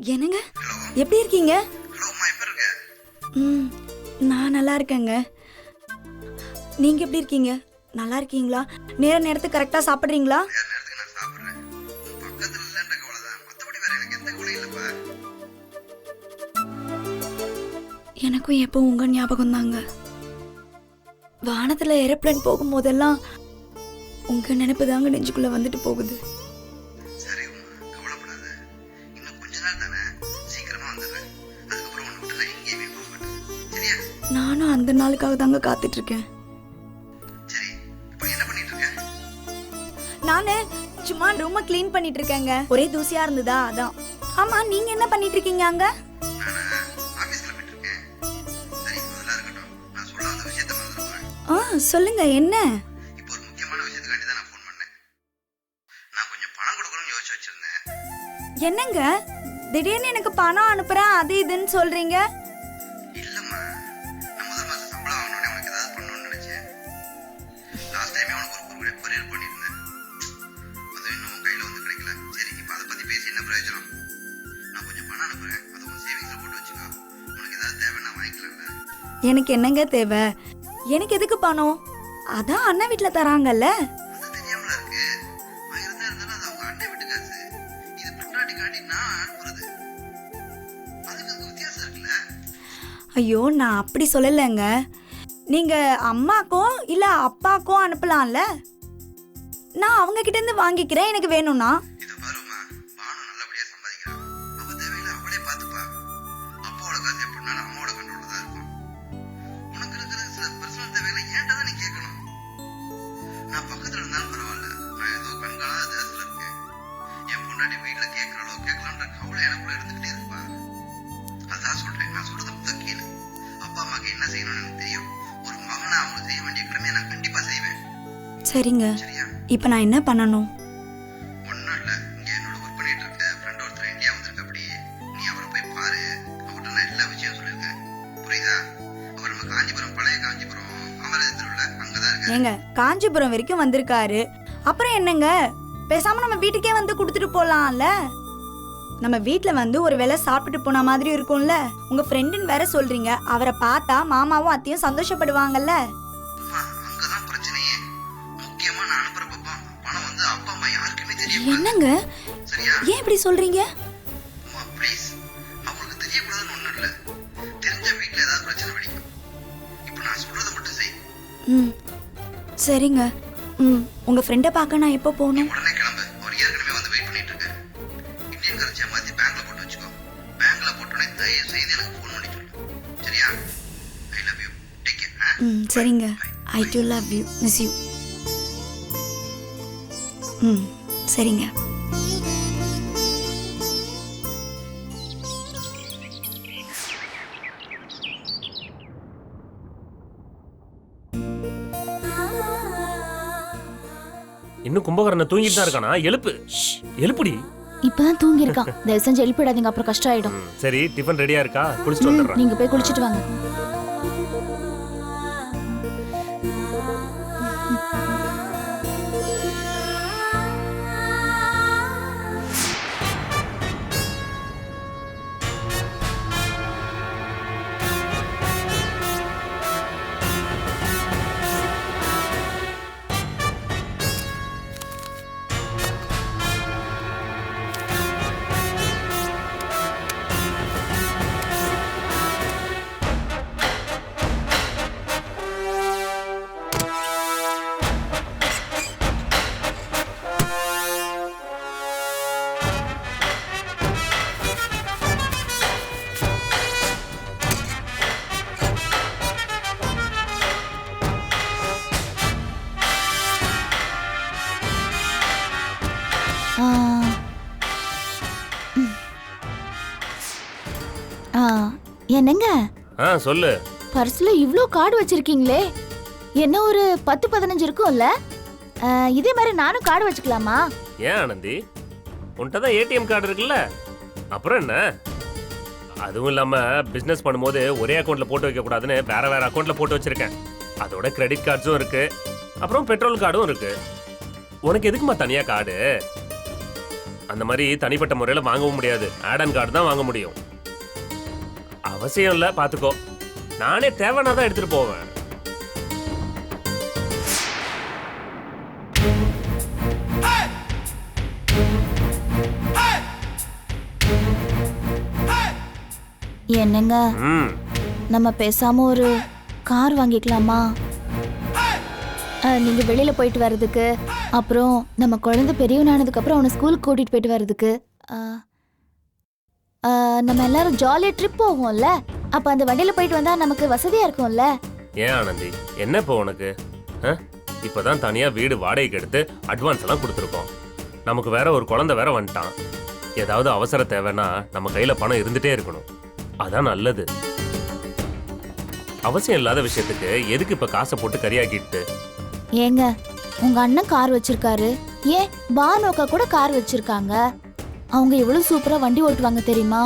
என்னங்க எப்படி இருக்கீங்க? ஹலோ அம்மா, எப்படி இருக்க? நான் நல்லா இருக்கேங்க. நீங்க எப்படி இருக்கீங்க? நல்லா இருக்கீங்களா? நேரத்துக்கு கரெக்டா சாப்பிடுறீங்களா? நேரத்துக்கு நான் சாப்பிடுறேன். உன் பக்கத்துல இல்லன்ற கவலைதான். மத்தபடி வேற எனக்கு எந்த கவலையும் இல்லப்பா. எனக்கும் எப்போ உங்க ஞாபகம் தாங்க. வானத்துல ஏரோப்ளேன் போகும்போதெல்லாம் உங்க நினைப்பு தாங்க நெஞ்சுக்குள்ள வந்துட்டு போகுது. சரி உமா, கவலைப்படாத. இன்னும் கொஞ்ச நாள் தானே, சீக்கிரமா வந்துடுறேன். அதுக்கப்புறம் உன்னை விட்டு நான் எங்கேயுமே போக மாட்டேன். சரியா? நானும் அந்த நாளுக்காக தாங்க காத்துட்டு இருக்கேன். சரி, இப்போ என்ன பண்ணிட்டு இருக்க? நானு சும்மா ரூமை க்ளீன் பண்ணிட்டு இருக்கேங்க. ஒரே தூசியா இருந்ததா அதான். ஆமா, நீங்க என்ன பண்ணிட்டு இருக்கீங்க அங்க? நானா ஆபீஸ்ல போயிட்டு இருக்கேன். சரி, அதெல்லாம் இருக்கட்டும். நான் சொல்ல வந்த விஷயத்த மறந்துடுவேன். சொல்லுங்க என்ன? இப்போ ஒரு முக்கியமான விஷயத்துக்காண்டி தான் நான் ஃபோன் பண்ணேன். நான் கொஞ்சம் பணம் கொடுக்கணும்னு யோசிச்சு வச்சிருந்தேன். என்னங்க திடீர்னு எனக்கு பணம் அனுப்புறேன் அது இதுன்னு சொல்றீங்க? இல்லம்மா, நான் முதல் மாசம் சம்பளம் வாங்கினோடனே உனக்கு ஏதாவது பண்ணணும்னு நினைச்சேன். லாஸ்ட் டைமே உனக்கு ஒரு கொரியர் பண்ணியிருந்தேன். அது இன்னும் உன் கையில வந்து கிடைக்கல. சரி, இப்போ அதை பத்தி பேசி என்ன பிரயோஜனம்? நான் கொஞ்சம் பணம் அனுப்புறேன். அதை உன் சேவிங்ஸ்ல போட்டு வச்சுக்கோ. உனக்கு ஏதாவது தேவைன்னா வாங்கிக்கலாம்ல. எனக்கு என்னங்க தேவை? எனக்கு எதுக்கு பணம்? அதான் அண்ணன் வீட்ல தராங்கல்ல. அது தெரியாமல இருக்கு. 1000 தான் இருந்தாலும் அது அவங்க அண்ணன் வீட்டு காசு. இது பொண்டாட்டி காட்டி நான் அனுப்புறது. அதுக்கு வித்தியாசம் இருக்குல்ல. ஐயோ, நான் அப்படி சொல்லலைங்க. நீங்க அம்மாக்கோ இல்ல அப்பாக்கோ அனுப்பலாம்ல. நான் அவங்க கிட்ட இருந்து வாங்கிக்கிறேன் எனக்கு வேணும்னா. இதை பாருமா, பானு நல்லபடியா சம்பாதிக்கிறான். அவ தேவையில அவளே பார்த்துப்பா. அப்பாவோட காசு எப்படினாலும் அம்மாவோட கண்ட்ரோல்ல தான் இருக்கும். உனக்கு இருக்கிற சில பர்சனல் தேவைகளை ஏன்டா தான் நீ கேட்கணும்? நான் பக்கத்துல இருந்தாலும் பரவாயில்ல. நான் ஏதோ கண்காணாத தேசத்துல இருக்கேன். என் பொண்டாட்டி வீட்டுல கேட்கறாளோ கேட்கலான்ற கவலை எனக்குள்ள இருந்துகிட்டே இருக்குப்பா. அதான் சொல்றேன், நான் சொல்றது முதல் கேளு. அப்பா அம்மாக்கு என்ன செய்யணும்னு எனக்கு தெரியும். ஒரு மகனை அவங்க செய்ய வேண்டிய கடமையை நான் கண்டிப்பா செய்வேன். சரிங்க, சரியா? இப்ப நான் என்ன பண்ணணும்? ஒன்றும் இல்லை, இங்கே என்னோட ஒர்க் பண்ணிட்டு இருக்க ஃப்ரெண்ட் ஒருத்தர் இந்தியா வந்திருக்க. அப்படி நீ அவரை போய் பாரு. அவர்கிட்ட நான் எல்லா விஷயம் சொல்லியிருக்கேன். புரியுதா? அவர் நம்ம காஞ்சிபுரம், பழைய காஞ்சிபுரம் அமராவதி தெருவில் அங்கதான் இருக்காரு. ஏங்க, காஞ்சிபுரம் வரைக்கும் வந்திருக்காரு, அப்புறம் என்னங்க? பேசாம நம்ம வீட்டுக்கே வந்து கொடுத்துட்டு போலாம்ல. நம்ம வீட்ல வந்து ஒரு வேளை சாப்பிட்டுட்டு போன மாதிரி இருக்கும்ல. உங்க ஃப்ரெண்டுன்னு வேற சொல்றீங்க. அவரை பார்த்தா மாமாவும் அத்தையும் சந்தோஷப்படுவாங்கல்ல. அம்மா, அங்கதான் பிரச்சனையே. முக்கியமா நான் அனுப்புற பக்கம் பணம் வந்து அப்பா அம்மா யாருக்குமே தெரியக்கூடாது. என்னங்க, சரியா? ஏன் இப்படி சொல்றீங்க? அம்மா ப்ளீஸ், அவங்களுக்கு தெரியக்கூடாதுன்னு ஒண்ணும் இல்லை. தெரிஞ்ச வீட்டுல ஏதாவது பிரச்சனை வெடிக்கும். இப்போ நான் சொல்றதை மட்டும் செய். சரிங்க. உங்க ஃப்ரெண்டை பார்க்க நான் எப்போ நீ போகணும்? உடனே கிளம்பு. அவர் ஏற்கனவே வந்து வெயிட் பண்ணிட்டு இருக்காரு. இந்தியன் கரன்சியை மாத்தி பேங்க்ல போட்டு வச்சுக்கோ. பேங்க்ல போட்டோடனே தயவு செய்து எனக்கு ஃபோன் பண்ணி சொல்லு. சரியா? I love you. Take care. சரிங்க. I do love you, miss you. சரிங்க. இன்னும் கும்பகரனை தூங்கிட்டு தான் இருக்கானா? எழுப்பு, எழுப்புடி. இப்பதான் தூங்கி இருக்கான். தயவு செஞ்சு எழுப்பிடாதீங்க, அப்புறம் கஷ்டம் ஆயிடும். சரி, டிஃபன் ரெடியா இருக்கா? குளிச்சுட்டு வந்துடுறேன். நீங்க போய் குளிச்சிட்டு வாங்க. என்னங்க சொல்லு. பர்ஸ்ல இவ்ளோ கார்டு வச்சிருக்கீங்களே, என்ன ஒரு 10-15 இருக்கும்ல? இதே மாதிரி நானும் கார்டு வச்சுக்கலாமா? ஏன் ஆனந்தி, உன்கிட்ட தான் ஏடிஎம் கார்டு இருக்குல்ல, அப்புறம் என்ன? அதுவும் இல்லாம பிசினஸ் பண்ணும்போது ஒரே அக்கௌண்ட்ல போட்டு வைக்க கூடாதுன்னு வேற வேற அக்கௌண்ட்ல போட்டு வச்சிருக்கேன். அதோட கிரெடிட் கார்ட்ஸும் இருக்கு, அப்புறம் பெட்ரோல் கார்டும் இருக்கு. உனக்கு எதுக்குமா தனியா கார்டு? அந்த மாதிரி தனிப்பட்ட முறையில் வாங்கவும் முடியாது. ஆட் அண்ட் கார்டு தான் வாங்க முடியும். அவசியம் இல்லை, பார்த்துக்கோ. நானே தேவைன்னா தான் எடுத்துட்டு போவேன். என்னங்க, ம் நம்ம பேசாம ஒரு கார் வாங்கிக்கலாமா? நீங்க வெளியில போயிட்டு வர்றதுக்கு, அப்புறம் நம்ம குழந்தை பெரியவனானதுக்கு அப்புறம் அவனை ஸ்கூலுக்கு கூட்டிட்டு போயிட்டு வர்றதுக்கு, நம்ம எல்லாரும் ஜாலியா ட்ரிப் போவோம்ல, அப்ப அந்த வண்டியில போயிட்டு வந்தா நமக்கு வசதியா இருக்கும்ல. ஏன் ஆனந்தி, என்ன இப்போ உனக்கு? இப்பதான் தனியா வீடு வாடகைக்கு எடுத்து அட்வான்ஸ் எல்லாம் கொடுத்துருக்கோம். நமக்கு வேற ஒரு குழந்தை வேற வந்துட்டான். ஏதாவது அவசர தேவைன்னா நம்ம கையில பணம் இருந்துட்டே இருக்கணும். அதான் நல்லது. அவசியம் இல்லாத விஷயத்துக்கு எதுக்கு இப்ப காசை போட்டு கரியாக்கிட்டு? ஏங்க, உங்க அண்ணன் கார் வச்சிருக்காரு, ஏன் பானோக்கா கூட கார் வச்சிருக்காங்க. அவங்க எவ்வளவு சூப்பரா வண்டி ஓட்டுவாங்க தெரியுமா?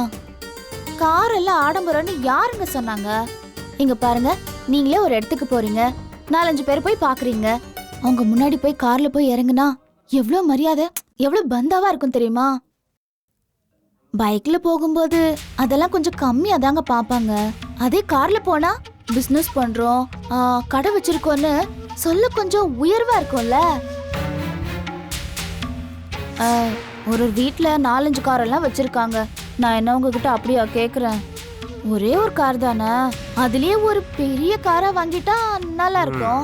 கார் எல்லாம் ஆடம்பரம்னு யாருங்க சொன்னாங்க? இங்க பாருங்க, நீங்களே ஒரு இடத்துக்கு போறீங்க, 4-5 பேர் போய் பாக்குறீங்க. அவங்க முன்னாடி போய் கார்ல போய் இறங்குனா எவ்வளவு மரியாதை, எவ்வளவு பந்தாவா இருக்கும் தெரியுமா? பைக்ல போகும்போது அதெல்லாம் கொஞ்சம் கம்மியா தாங்க பாப்பாங்க. அதே கார்ல போனா பிசினஸ் பண்றோம், கடை வச்சிருக்கோன்னு சொல்ல கொஞ்சம் உயர்வா இருக்கும்ல. ஒரு வீட்ல 4-5 கார் எல்லாம் வச்சிருக்காங்க. நான் என்ன உங்ககிட்ட அப்படியா கேக்குறேன்? ஒரே ஒரு கார் தானே, அதுலயே ஒரு பெரிய காரா வாங்கிட்டா நல்லா இருக்கும்.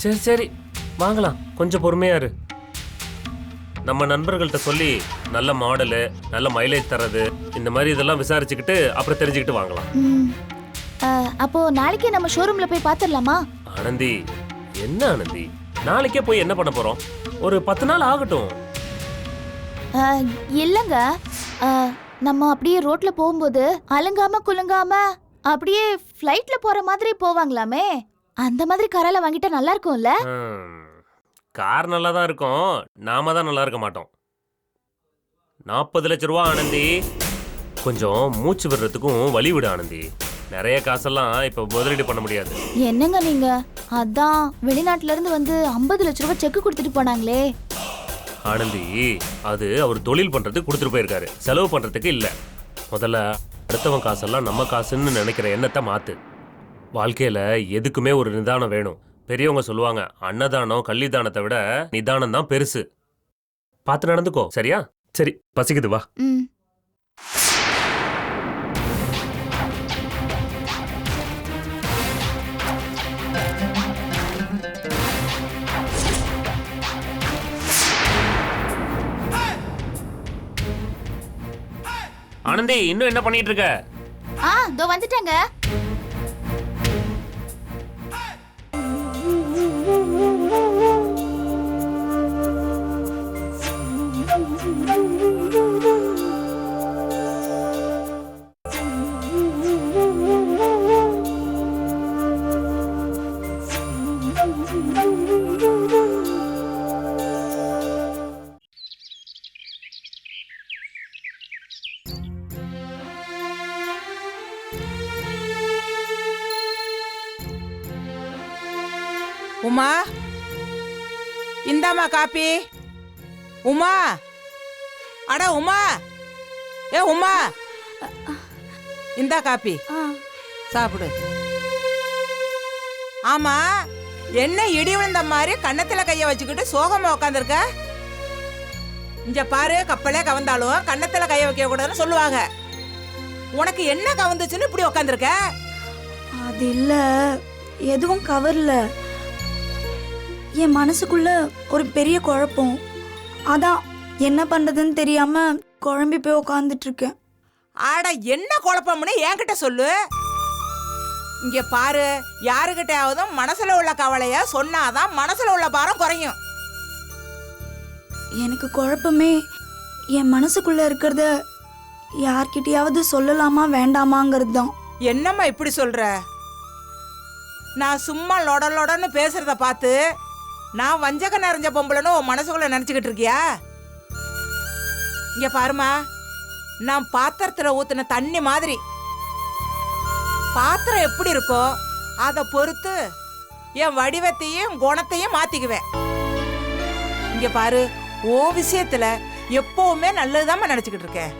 சரி சரி, வாங்கலாம். கொஞ்சம் பொறுமையா இரு. நம்ம நண்பர்கள்ட்ட சொல்லி நல்ல மாடலு, நல்ல மைலேஜ் தரது, இந்த மாதிரி இதெல்லாம் விசாரிச்சுக்கிட்டு அப்புறம் தெரிஞ்சுக்கிட்டு வாங்கலாம். அப்போ நாளைக்கே நம்ம ஷோரூம்ல போய் பாத்துடலாமா? ஆனந்தி, என்ன ஆனந்தி, நாளைக்கே போய் என்ன பண்ண போறோம்? ஒரு 10 நாள் ஆகட்டும். இல்லங்க, நம்ம அப்படியே ரோட்ல போகும்போது அலங்காம குலுங்காம அப்படியே ஃப்ளைட்ல போற மாதிரி போவாங்களாமே, அந்த மாதிரி காரெல்லாம் வாங்கிட்டா நல்லா இருக்கும்ல. கார் நல்லா தான் இருக்கும், நாம தான் நல்லா இருக்க மாட்டோம். 40 லட்ச ரூபா ஆனந்தி. கொஞ்சம் மூச்சு விடுறதுக்கும் வழி விடு ஆனந்தி. நிறைய காசெல்லாம் இப்ப முதலீடு பண்ண முடியாது. என்னங்க நீங்க, அதான் வெளிநாட்டுல இருந்து வந்து 50 லட்ச ரூபாய் செக் கொடுத்துட்டு போனாங்களே. ஆனந்தி, அது அவர் தொழில் பண்றதுக்கு கொடுத்துட்டு போயிருக்காரு, செலவு பண்றதுக்கு இல்ல. முதல்ல அடுத்தவன் காசெல்லாம் நம்ம காசுன்னு நினைக்கிற எண்ணத்தை மாத்து. வாழ்க்கையில எதுக்குமே ஒரு நிதானம் வேணும். பெரியவங்க சொல்லுவாங்க, அன்னதானம் கள்ளிதானத்தை விட நிதானம் தான் பெருசு. பார்த்து நடந்துக்கோ, சரியா? சரி, பசிக்குது, வா. ஆனந்தி, இன்னும் என்ன பண்ணிட்டு இருக்க? இதோ வந்துட்டேங்க. உமா, இந்தாமா காப்பி. உமா, அட உமா, ஏ உமா, இந்தா காப்பி, சாப்பிடு. ஆமா, என்ன இடி விழுந்த மாதிரி கன்னத்துல கைய வச்சுக்கிட்டு சோகமா உட்காந்துருக்க? இங்க பாரு, கப்பலே கவர்ந்தாலும் கன்னத்துல கைய வைக்க கூடாதுன்னு சொல்லுவாங்க. உனக்கு என்ன கவர்ந்துச்சுன்னு இப்படி உட்காந்துருக்க? அது இல்ல, எதுவும் கவர்ல. என் மனசுக்குள்ள ஒரு பெரிய குழப்பம். அதான் என்ன பண்றதுன்னு தெரியாம குழம்பி போய் உட்காந்துட்டு இருக்கேன். ஆட, என்ன குழப்பம்னு என்கிட்ட சொல்லு. இங்க பாரு, யாருகிட்டயாவது மனசுல உள்ள கவலைய சொன்னாதான் மனசுல உள்ள பாரம் குறையும். எனக்கு குழப்பமே என் மனசுக்குள்ள இருக்கிறத யார்கிட்டயாவது சொல்லலாமா வேண்டாமாங்கிறது தான். என்னம்மா இப்படி சொல்ற? நான் சும்மா லொடன்னு பேசுறத பார்த்து நான் வஞ்சக நிறைஞ்ச பொம்பளைன்னு உன் மனசுக்குள்ள நினைச்சுக்கிட்டு இருக்கியா? இங்க பாருமா, நான் பாத்திரத்துல ஊத்துன தண்ணி மாதிரி. பாத்திரம் எப்படி இருக்கோ அதை பொறுத்து என் வடிவத்தையும் குணத்தையும் மாத்திக்குவேன். இங்க பாரு, ஓ விஷயத்துல எப்பவுமே நல்லதுதாம்மா நினைச்சுக்கிட்டு இருக்கேன்.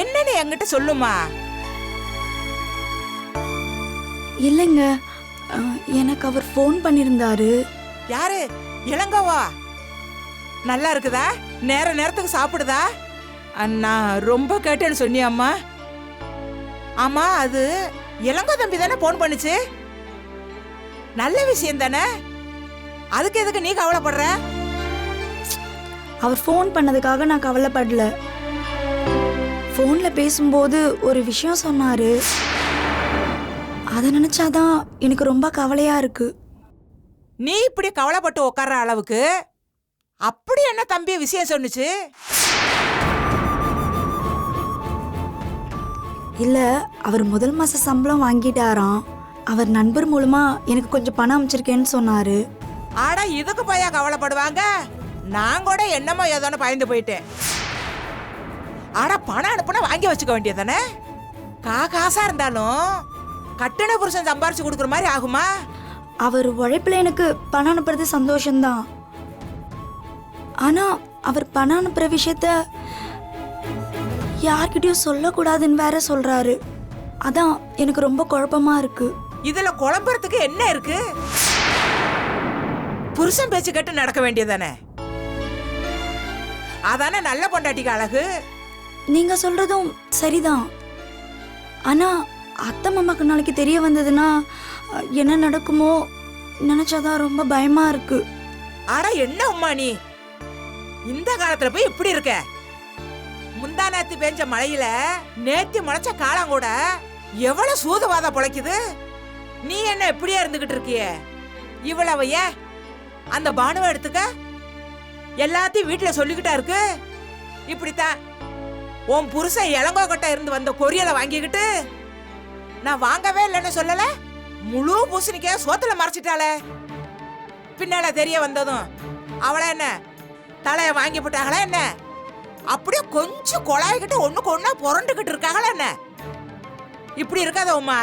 என்னன்னு என்கிட்ட சொல்லுமா. இல்லைங்க, எனக்கு அவர் ஃபோன் பண்ணியிருந்தாரு. யாரு? இளங்கோவா? நல்லா இருக்குதா? நேரத்துக்கு சாப்பிடுதா? நான் ரொம்ப கேட்டேன்னு சொன்னியாம்மா. ஆமா, அது இளங்கோ தம்பி தானே போன் பண்ணுச்சு. நல்ல விஷயம் தானே. அதுக்கு எதுக்கு நீ கவலைப்படுற? அவர் ஃபோன் பண்ணதுக்காக நான் கவலைப்படல. ஃபோன்ல பேசும்போது ஒரு விஷயம் சொன்னாரு. அதை நினைச்சாதான் எனக்கு ரொம்ப கவலையா இருக்கு. நீ இப்படி கவலைப்பட்டு உட்கார்ற அளவுக்கு அப்படி என்ன தம்பி விஷயம் சொன்னுச்சு? இல்ல, அவர் முதல் மாச சம்பளம் வாங்கிட்டாராம். அவர் நண்பர் மூலமா எனக்கு கொஞ்சம் பணம் அமைச்சிருக்கேன்னு சொன்னாரு. ஆனா இதுக்கு பையா கவலைப்படுவாங்க. நான் கூட என்னமோ ஏதோன்னு பயந்து போயிட்டேன். ஆனா பணம் அனுப்புனா வாங்கி வச்சுக்க வேண்டியதானே. காசா இருந்தாலும் கட்டின புருஷன் சம்பாரிச்சு கொடுக்குற மாதிரி ஆகுமா? அவர் உழைப்புல எனக்கு பணம் அனுப்புறது சந்தோஷம்தான். ஆனா அவர் பணம் அனுப்புற விஷயத்த யார்கிட்டயும் சொல்லக்கூடாதுன்னு வேற சொல்றாரு. அதான் எனக்கு ரொம்ப குழப்பமா இருக்கு. இதுல குழம்புறதுக்கு என்ன இருக்கு? புருஷன் பேச்சு கேட்டு நடக்க வேண்டியதானே. அதானே நல்ல பொண்டாட்டிக்கு அழகு. நீங்க சொல்றதும் சரிதான். ஆனா அத்தை மாமாக்கு நாளைக்கு தெரிய வந்ததுன்னா என்ன நடக்குமோ நினைச்சாதான் ரொம்ப பயமா இருக்கு. ஆனா என்ன உம்மா நீ இந்த காலத்துல போய் இப்படி இருக்க? முந்தா நேத்து பெஞ்ச மழையில நேத்தி முளைச்ச காலம் கூட எவ்வளவு சூதுவாத பொழைக்குது. நீ என்ன இப்படியே இருந்துகிட்டு இருக்கிய? இவ்வளவு ஏன் அந்த பானுவை எடுத்துக்க. எல்லாத்தையும் வீட்டுல சொல்லிக்கிட்டா இருக்கு. இப்படித்தான் உன் புருஷன் இளங்கோ கிட்ட இருந்து வந்த கொரியலை வாங்கிக்கிட்டு நான் வாங்கவே இல்லைன்னு சொல்லல. முழு பூசணிக்கே சோத்துல மறைச்சிட்டாளே. பின்னால தெரிய வந்ததும் அவளை என்ன தலைய வாங்கி போட்டாங்களா என்ன? அப்படியே கொஞ்சம் குழாய்கிட்ட ஒண்ணுக்கு ஒண்ணா புரண்டுகிட்டு இருக்காங்களா என்ன? இப்படி இருக்காத உமா.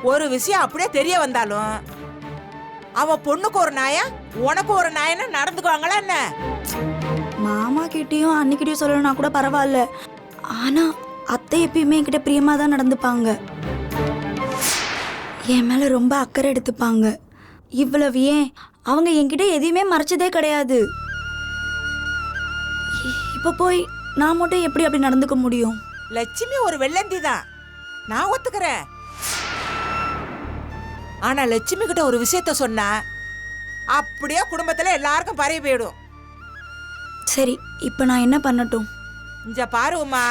ஒரு விஷயம் அப்படியே தெரிய வந்தாலும் அவ பொண்ணுக்கு ஒரு நாயா உனக்கு ஒரு நாயன்னு நடந்துக்குவாங்களா என்ன? மாமா கிட்டயும் அன்னிக்கிட்டயும் சொல்லணும்னா கூட பரவாயில்ல. ஆனா அத்தை எப்பயுமே என்கிட்ட பிரியமா தான் நடந்துப்பாங்க. என் மேல ரொம்ப அக்கறை எடுத்துப்பாங்க. இவ்வளவு ஏன் அவங்க என்கிட்ட எதையுமே மறைச்சதே கிடையாது. இப்ப போய் நான் மட்டும் எப்படி அப்படி நடந்துக்க முடியும்? லட்சுமி ஒரு வெள்ளந்தி தான், நான் ஒத்துக்கிறேன். ஆனா லட்சுமி கிட்ட ஒரு விஷயத்த சொன்னா அப்படியே குடும்பத்துல எல்லாருக்கும் பரவி போயிடும். சரி, இப்ப நான் என்ன பண்ணட்டும்? இங்க பாரு உமா,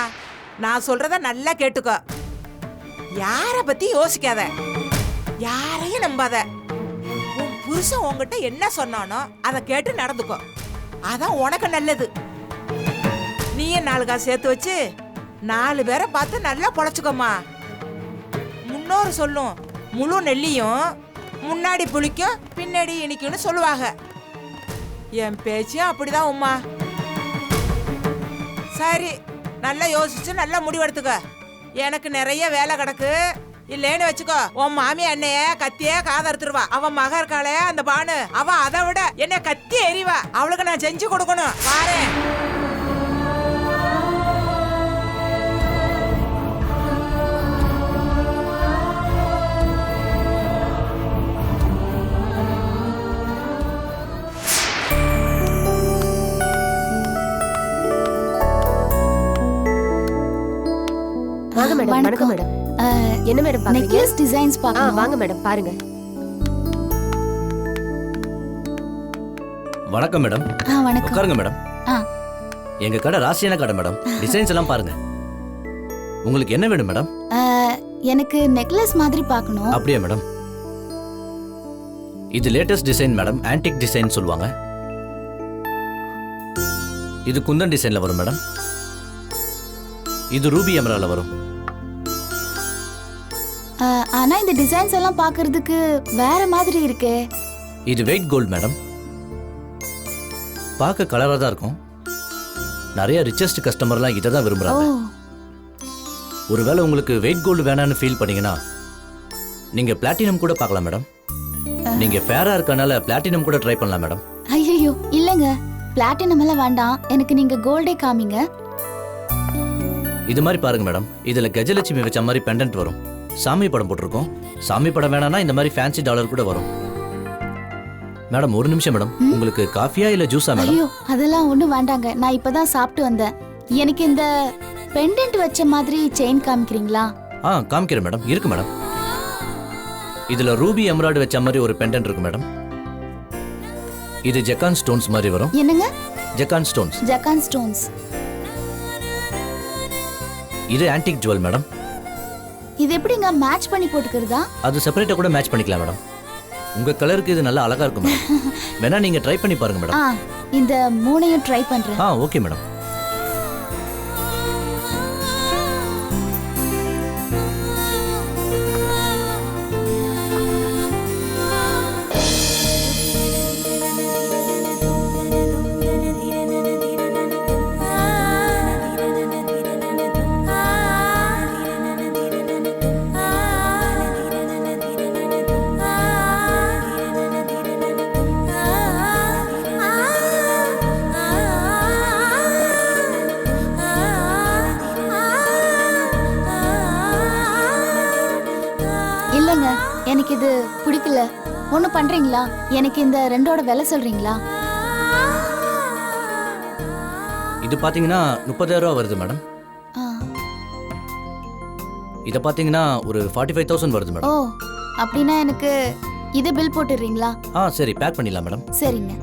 நான் சொல்றத நல்லா கேட்டுக்கோ. யார பத்தி யோசிக்காத, யாரையும் நம்பாத. உன் புருஷன் உன்கிட்ட என்ன சொன்னானோ அதை கேட்டு நடந்துக்கோ. அதான் உனக்கு நல்லது. நீயும் 4 காசு சேர்த்து வச்சு 4 பேரை பார்த்து நல்லா பொழைச்சுக்கோமா. முன்னோரு சொல்லும், முழு நெல்லியும் முன்னாடி புளிக்கும் பின்னாடி இனிக்கும்னு சொல்லுவாங்க. என் பேச்சியும் அப்படிதான் உமா. சரி, நல்லா யோசிச்சு நல்லா முடிவெடுத்துக்க. எனக்கு நிறைய வேலை கிடக்கு. இல்லேன்னு வச்சுக்கோ, உன் மாமி அண்ணைய கத்தியே காதறுத்துருவா. அவன் மக இருக்காளே அந்த பானு, அவ அதை விட என்ன கத்தி எறிவா. அவளுக்கு நான் செஞ்சு கொடுக்கணும். பாரேன். வாங்க மேடம். வணக்கம் மேடம். என்ன மேடம் பாக்குறீங்க? நெக்லஸ் டிசைன்ஸ் பார்க்கணும். வாங்க மேடம், பாருங்க. வணக்கம் மேடம். வணக்கம். உட்காருங்க மேடம். ஆ. எங்க கடை ராசியான கடை மேடம். டிசைன்ஸ் எல்லாம் பாருங்க. உங்களுக்கு என்ன வேணும் மேடம்? எனக்கு நெக்லஸ் மாதிரி பார்க்கணும். அப்படியே மேடம். இது latest design madam. Antique design சொல்லுவாங்க. இது குந்தன் டிசைன்ல வரும் மேடம். இது ரூபி எமரால்ல வரும். ஆனா இந்த டிசைன்ஸ் எல்லாம் பார்க்கிறதுக்கு வேற மாதிரி இருக்கே. இது வெயிட் கோல்ட் மேடம். பார்க்க கலரா தான் இருக்கும். நிறைய ரிச்சஸ்ட் கஸ்டமர்லாம் இதை தான் விரும்புறாங்க. ஒருவேளை உங்களுக்கு வெயிட் கோல்டு வேணான்னு ஃபீல் பண்ணீங்கன்னா நீங்க பிளாட்டினம் கூட பார்க்கலாம் மேடம். நீங்க ஃபேரா இருக்கனால பிளாட்டினம் கூட ட்ரை பண்ணலாம் மேடம். ஐயோ இல்லங்க, பிளாட்டினம் எல்லாம் வேண்டாம், எனக்கு நீங்க கோல்டே காமிங்க. இது மாதிரி பாருங்க மேடம், இதுல கஜலட்சுமி வச்ச மாதிரி பெண்டன்ட் வரும். சாமி படம் போட்டிருக்கோம். சாமி படம் வேணாம்னா இந்த மாதிரி ஃபேன்சி டாலர் கூட வரும். மேடம் ஒரு நிமிஷம் மேடம், உங்களுக்கு காஃபியா இல்ல ஜூஸா மேடம்? ஐயோ அதெல்லாம் ஒண்ணும் வேண்டாங்க, நான் இப்பதான் சாப்பிட்டு வந்தேன். எனக்கு இந்த பெண்டன்ட் வச்ச மாதிரி செயின் காமிக்கிறீங்களா? காமிக்கிறேன் மேடம், இருக்கு மேடம். இதுல ரூபி எம்ராய்டு வச்ச மாதிரி ஒரு பெண்டன்ட் இருக்கு மேடம். இது ஜக்கான் ஸ்டோன்ஸ் மாதிரி வரும். என்னங்க? ஜக்கான் ஸ்டோன்ஸ். ஜக்கான் ஸ்டோன்ஸ். இது ஆன்டிக் ஜுவல் மேடம். இது எப்படிங்க மேட்ச் பண்ணி போட்டுக்கிறதா? அது செப்பரேட்டா கூட மேட்ச் பண்ணிக்கலாம் மேடம். உங்க கலருக்கு இது நல்லா அழகா இருக்கும் மேடம். வேணா நீங்க ட்ரை பண்ணி பாருங்க மேடம். இந்த மூணையும் ட்ரை பண்றேன். Okay madam. இல்லங்க, எனக்கு இது பிடிக்கல. ஒண்ணு பண்றீங்களா? எனக்கு இந்த ரெண்டோட விலை சொல்றீங்களா? இது பாத்தீங்கன்னா 30,000 ரூபா வருது மேடம். இத பாத்தீங்கன்னா ஒரு 45,000 வருது ஓ, மேடம். அப்படின்னா எனக்கு இது பில் போட்டுறீங்களா? சரி, பேக் பண்ணிடலாம் மேடம். சரிங்க.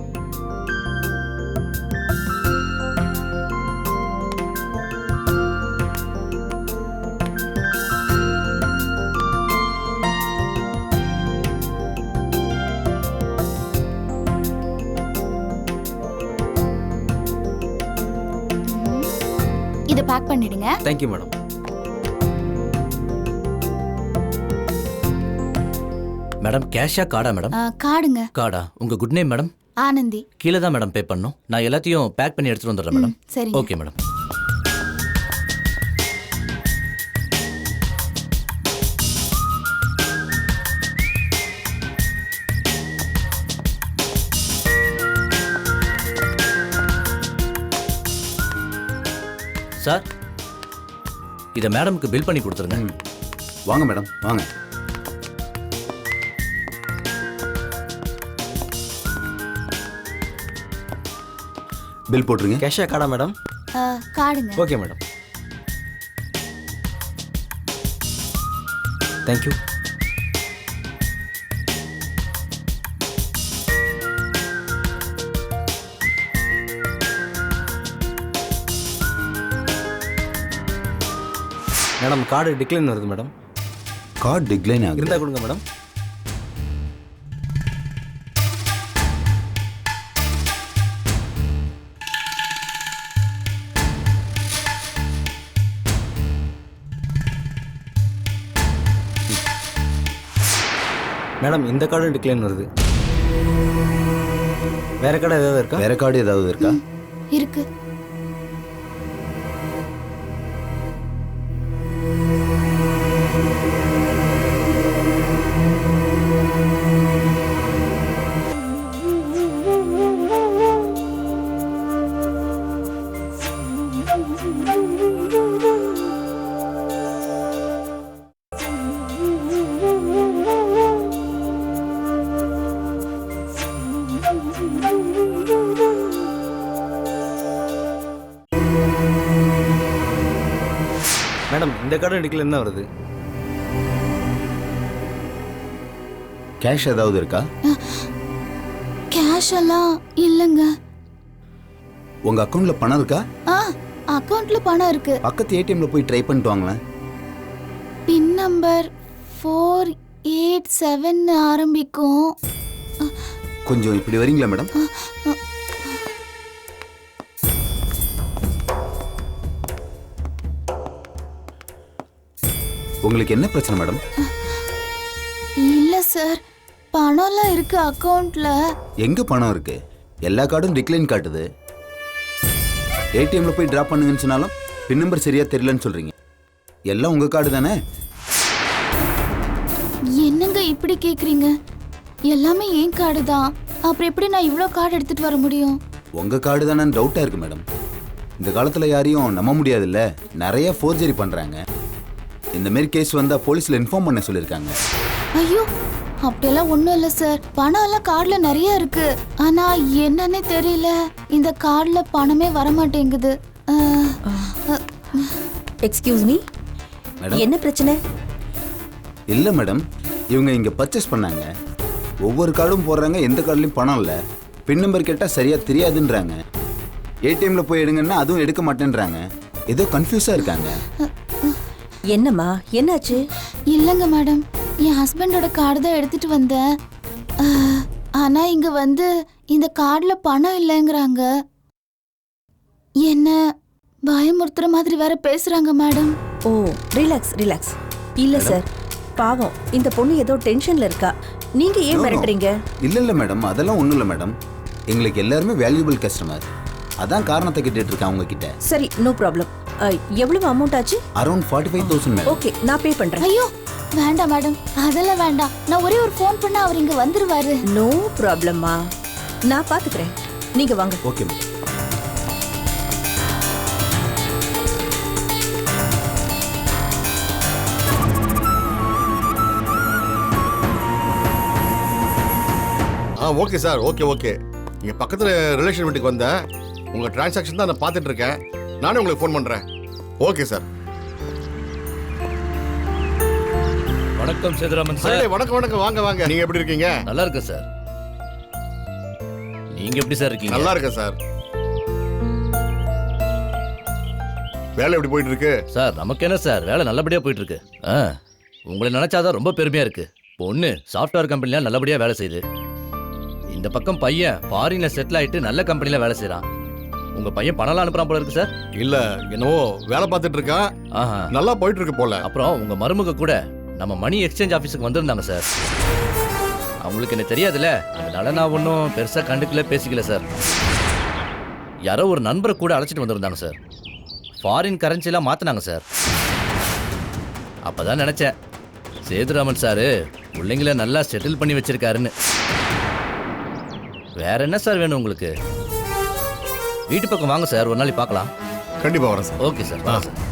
இதை பேக் பண்ணிடுங்க. Thank you madam. மேடம் கேஷா கார்டா மேடம்? கார்டுங்க. கார்டா. உங்க குட் நேம் மேடம்? ஆனந்தி. கீழே தான் மேடம் பே பண்ணணும். நான் எல்லாத்தையும் பேக் பண்ணி எடுத்துட்டு வந்துடுறேன் மேடம். சரிங்க. Okay madam. சார், இதை மேடம்க்கு பில் பண்ணி கொடுத்துருங்க. வாங்க மேடம், வாங்க. பில் போட்டுருங்க. கேஷா கார்டா மேடம்? கார்டுங்க. Okay madam. Thank you. Madam card decline வருது மேடம். கார்டு டிக்ளைன் ஆகுது. இருந்தா கொடுங்க மேடம். மேடம் இந்த கார்டு டிக்ளைன் வருது. வேற கார்டு ஏதாவது இருக்கா? வேற கார்டு ஏதாவது இருக்கா? இருக்கு. மேடம் இந்த கார்டு டிக்ளைன் தான் வருது. கேஷ் ஏதாவது இருக்கா? கேஷ் எல்லாம் இல்லங்க. உங்க அக்கவுண்ட்ல பணம் இருக்கா? அக்கவுண்ட்ல பணம் இருக்கு. பக்கத்து ஏடிஎம்ல போய் ட்ரை பண்ணிட்டு வாங்களேன். பின் நம்பர் 487 ஆரம்பிக்கும். கொஞ்சம் இப்படி வரீங்களா மேடம்? உங்களுக்கு என்ன பிரச்சனை மேடம்? இல்ல சார், பணம்லாம் இருக்கு அக்கவுண்ட்ல. எங்க பணம் இருக்கு? எல்லா கார்டும் டிக்ளைன் காட்டுது. ஏடிஎம்ல போய் டிராப் பண்ணுங்கன்னு சொன்னாலும் பின் நம்பர் சரியா தெரியலன்னு சொல்றீங்க. எல்லாம் உங்க கார்டு தானே? என்னங்க இப்படி கேக்குறீங்க? எல்லாமே என் கார்டு தான். அப்புறம் எப்படி நான் இவ்ளோ கார்டு எடுத்துட்டு வர முடியும்? உங்கள் கார்டு தானே டவுட்டாக இருக்குது மேடம். இந்த காலத்தில் யாரையும் நம்ப முடியாதுல்ல, நிறைய ஃபோர்ஜரி பண்ணுறாங்க. இந்தமாரி கேஸ் வந்தால் போலீஸில் இன்ஃபார்ம் பண்ண சொல்லியிருக்காங்க. ஐயோ அப்படியெல்லாம் ஒண்ணும் இல்ல சார். பணம் எல்லாம் கார்டுல நிறைய இருக்கு. ஆனா என்னன்னே தெரியல, இந்த கார்டுல பணமே வர மாட்டேங்குது. எக்ஸ்கியூஸ் மீ, மேடம் என்ன பிரச்சனை? இல்லை மேடம், இவங்க இங்கே பர்ச்சேஸ் பண்ணாங்க. ஒவ்வொரு கார்டும் போடுறாங்க, எந்த கார்டுலையும் பணம் இல்லை. பின் நம்பர் கேட்டால் சரியாக தெரியாதுன்றாங்க. ஏடிஎம்ல போய் எடுங்கன்னா அதுவும் எடுக்க மாட்டேன்றாங்க. ஏதோ கன்ஃபியூஸாக இருக்காங்க. என்னம்மா, என்னாச்சு? இல்லங்க மேடம், என் ஹஸ்பண்டோட கார்டு தான் எடுத்துட்டு வந்தேன். ஆனா இங்க வந்து இந்த கார்டுல பணம் இல்லைங்கிறாங்க. என்ன பயமுறுத்துற மாதிரி வேற பேசுறாங்க மேடம். ஓ, ரிலாக்ஸ் ரிலாக்ஸ். இல்ல சார், பாவம் இந்த பொண்ணு ஏதோ டென்ஷன்ல இருக்கா. நீங்க ஏன் மிரட்டுறீங்க? இல்லை மேடம், அதெல்லாம் ஒன்றும் இல்லை மேடம். எங்களுக்கு எல்லாருமே வேல்யூபிள் கஸ்டமர், அதான் காரணத்தை கேட்டுட்டு இருக்கேன் அவங்க கிட்ட. சரி, நோ ப்ராப்ளம். எவ்வளவு அமௌண்ட் ஆச்சு? Around 45,000 madam. ஓகே, நான் பே பண்றேன். ஐயோ வேண்டாம் மேடம், அதெல்லாம் வேண்டாம். நான் ஒரே ஒரு ஃபோன் பண்ணா அவர் இங்க வந்துருவாரு. நோ ப்ராப்ளம்மா, நான் பாத்துக்கிறேன். நீங்க வாங்க. Okay madam. Okay sir, okay okay. இங்கே பக்கத்தில் ரிலேஷன் வீட்டுக்கு வந்தேன். உங்கள் டிரான்சாக்ஷன் தான் நான் பார்த்துட்டு இருக்கேன். நானே உங்களுக்கு ஃபோன் பண்ணுறேன். Okay sir. வணக்கம் சேதுராமன் சார். வணக்கம் வணக்கம், வாங்க வாங்க. நீங்கள் எப்படி இருக்கீங்க? நல்லா இருக்கேன் சார். நீங்க எப்படி சார் இருக்கீங்க? நல்லா இருக்கேன் சார். வேலை எப்படி போயிட்டு இருக்கு? சார் நமக்கு என்ன சார், வேலை நல்லபடியா போயிட்டு இருக்கு. உங்களை நினைச்சாதான் ரொம்ப பெருமையா இருக்கு. பொண்ணு சாஃப்ட்வேர் கம்பெனில நல்லபடியா வேலை செய்யுது. இந்த பக்கம் பையன் ஃபாரின்ல செட்டில் ஆயிட்டு நல்ல கம்பெனில வேலை செய்யறான். உங்க பையன் பணம்லாம் அனுப்புறான் போல இருக்கு சார். இல்ல, என்னவோ வேலை பார்த்துட்டு இருக்கான். நல்லா போயிட்டு இருக்கு போல. அப்புறம் உங்க மருமக கூட நம்ம மணி எக்ஸ்சேஞ்ச் ஆபீஸுக்கு வந்திருந்தாங்க சார். அவங்களுக்கு என்ன தெரியாதுல்ல, அதனால நான் ஒன்றும் பெருசா கண்டுக்கல, பேசிக்கல சார். யாரோ ஒரு நண்பரை கூட அழைச்சிட்டு வந்திருந்தாங்க சார். ஃபாரின் கரன்சிலாம் மாத்தினாங்க சார். அப்பதான் நினைச்சேன், சேதுராமன் சாரு பிள்ளைங்கள நல்லா செட்டில் பண்ணி வச்சிருக்காருன்னு. வேற என்ன சார் வேணும் உங்களுக்கு? வீட்டு பக்கம் வாங்க சார், ஒரு நாளைக்கு பார்க்கலாம். கண்டிப்பா வரேன் சார். ஓகே சார், வாங்க sir.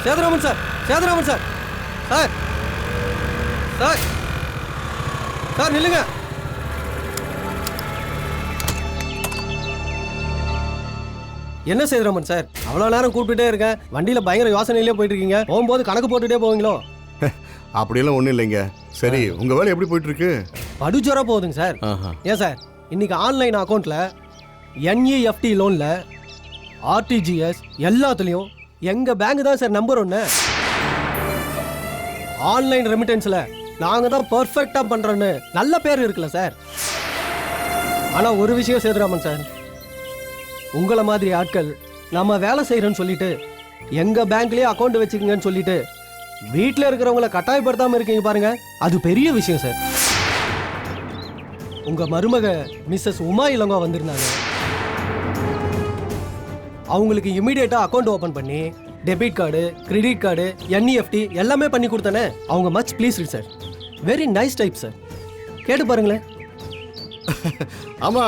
Sethuraman sir, Sethuraman sir, sir sir sir நில்லுங்க. என்ன சேதுராமன் சார், அவ்வளோ நேரம் கூப்பிட்டுட்டே இருக்கேன். வண்டியில் பயங்கர யோசனையிலே போயிட்டு இருக்கீங்க. போகும்போது கணக்கு போட்டுட்டே போவீங்களோ? அப்படியெல்லாம் ஒன்றும் இல்லைங்க. சரி, உங்க வேலை எப்படி போயிட்டு இருக்கு? படுஜோரா போகுதுங்க சார். ஏன் சார், இன்னைக்கு ஆன்லைன் அக்கௌண்ட்ல NEFT லோன்ல RTGS எல்லாத்துலேயும் எங்க பேங்க் தான் சார் நம்பர் 1. ஆன்லைன் ரெமிட்டன்ஸ்ல நாங்க தான் பெர்ஃபெக்ட்டா பண்றோன்னு நல்ல பேர் இருக்குல்ல சார். ஆனா ஒரு விஷயம் சேதுராமன் சார், உங்களை மாதிரி ஆட்கள் நம்ம வேலை செய்யறோம்னு சொல்லிட்டு எங்க பேங்க்லயே அக்கௌண்ட் வச்சுக்கங்கன்னு சொல்லிட்டு வீட்டில் இருக்கிறவங்களை கட்டாயப்படுத்தாம இருக்கீங்க பாருங்க, அது பெரிய விஷயம் சார். உங்க மருமக மிஸ்ஸஸ் உமா இளங்கோ வந்திருந்தாங்க. அவங்களுக்கு இமிடியேட்டா அக்கௌண்ட் ஓபன் பண்ணி debit card, credit card, NEFT எல்லாமே பண்ணி கொடுத்தானே. அவங்க much pleased sir. Very nice type sir. கேட்டு பாருங்களேன். ஆமா,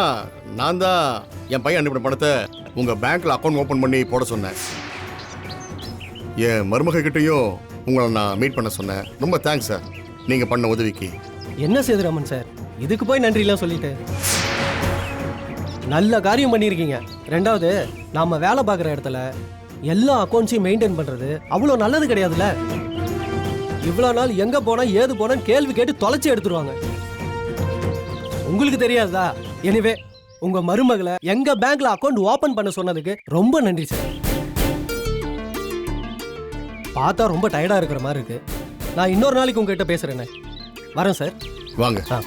நான் தான் என் பையன் அனுப்பின பணத்தை உங்க பேங்க்ல அக்கௌண்ட் ஓபன் பண்ணி போட சொன்னேன். என் மருமக கிட்டையும் உங்களை நான் மீட் பண்ண சொன்னேன். ரொம்ப தேங்க்ஸ் சார், நீங்க பண்ண உதவிக்கு. என்ன சேதுராமன் சார், இதுக்கு போய் நன்றிலாம் சொல்லிட்டு நல்ல காரியம் பண்ணியிருக்கீங்க. ரெண்டாவது, நாம வேலை பார்க்குற இடத்துல எல்லா அக்கௌண்ட்ஸையும் மெயின்டைன் பண்றது அவ்வளோ நல்லது கிடையாதுல்ல. இவ்வளோ நாள் எங்க போனா ஏது போனேன்னு கேள்வி கேட்டு தொலைச்சி எடுத்துருவாங்க. உங்களுக்கு தெரியாதா? எனிவே, உங்க மருமகளை எங்க பேங்க்ல அக்கௌண்ட் ஓபன் பண்ண சொன்னதுக்கு ரொம்ப நன்றி சார். பார்த்தா ரொம்ப டயர்டா இருக்கிற மாதிரி இருக்கு. நான் இன்னொரு நாளைக்கு உங்ககிட்ட பேசுறேனே. வரேன் சார். வாங்க. ஆ